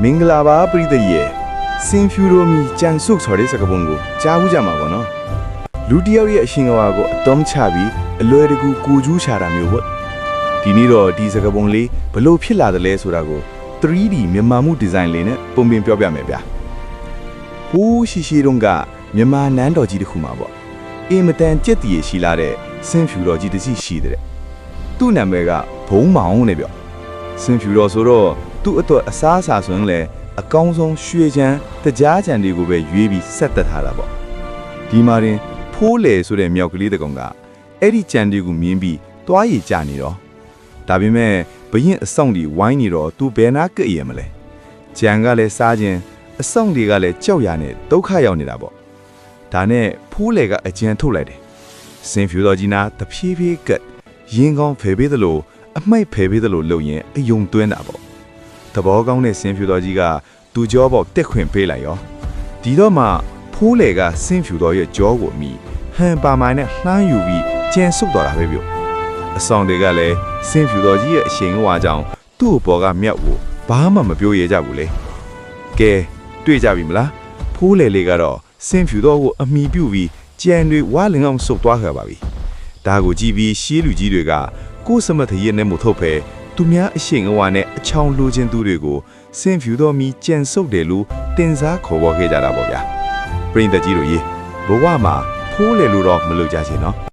မင်္ဂလာပါပရိသတ်ရဲ့စင်ဖြူရိုမီကြံစုပ်ဆော်တဲ့စကားပုံကိုကြားဘူးကြမှာပေါ့နော်လူတစ်ယောက်ရဲ့အရှင်ကဘာကိုအသုံးချပြီးအလွယ်တကူကိုကျူးချတာမျိုးပေါ့ဒီနေ့တော့ဒီစကားပုံလေးဘလို့ဖြစ်လာတယ်လဲဆိုတာကို 3D မြန်မာမှုဒီဇိုင်းလေးနဲ့ပုံပြင်ပြောပြမယ်ဗျာဟိုးရှိတုန်းကမြန်မာနန်းတော်ကြီးတစ်ခုမှာပေါ့အင်မတန်ကြက်တီရရှိလာတဲ့စင်ဖြူတော်ကြီးတစ်စီရှိတဲ့သူ့နာမည်ကဘုံမောင်နဲ့ပြောစင်ဖြူတော်ဆိုတော့သူ့အတွက်အစားအစာဆိုရင်လည်းအကောင်းဆုံးရွှေချမ်းတကြားချမ်းတွေကိုပဲရွေးပြီးဆက်သက်ထားတာပေါ့ဒီမှာရင်ဖိုးလေဆိုတဲ့မြောက်ကလေးတကောင်ကအဲ့ဒီချမ်းတွေကိုမြင်ပြီးတွားရည်ကြနေတော့ဒါပေမဲ့ဘရင်အဆောင်တွေဝိုင်းနေတော့သူဘယ်နာကပ်ရမလဲချမ်းကလည်းစားခြင်းအဆောင်တွေကလည်းကြောက်ရနဲ့ဒုက္ခရောက်နေတာပေါ့ဒါနဲ့ဖိုးလေကအကျဉ်ထုတ်လိုက်တယ်စင်ဖြူတော်ကြီးနာတဖြည်းဖြည်းကပ်ရင်ကောင်းဖယ်ပေးသလိုအမိုက်ဖယ်ပေးသလိုလုပ်ရင်အယုံသွင်းတာပေါ့သဘောကောင်းတဲ့စင်ဖြူတော်ကြီးကသူ့ကြောပေါ်တက်ခွင်ပေးလိုက်ရောဒီတော့မှဖိုးလေကစင်ဖြူတော်ရဲ့ကြောကိုမိဟန်ပါမိုင်နဲ့လှမ်းယူပြီးကျန်ဆုပ်တော်တာပဲပြောအဆောင်တွေကလည်းစင်ဖြူတော်ကြီးရဲ့အရှင်ဝါကြောင့်သူ့ဘော်ကမြောက်ကိုဘာမှမပြောရကြဘူးလေကဲတွေ့ကြပြီမလားဖိုးလေလေးကတော့စင်ဖြူတော်ကိုအမိပြုတ်ပြီးကြံတွေဝါလင်အောင်ဆုပ်သွားခဲ့ပါပြီဒါကိုကြည့်ပြီးရှေးလူကြီးတွေကကိုယ်စမတ်ရဲ့နဲ့မထုတ်ဖဲသူများအရှင်ဝါနဲ့အချောင်လိုချင်သူတွေကိုစင်ဖြူတော်မီကြံဆုပ်တယ်လို့တင်စားခေါ်ပေါ်ခဲ့ကြတာပေါ့ဗျာပရိသတ်ကြီးတို့ရေဘဝမှာဖိုးလေလို့တော့မလုပ်ကြချင်နော်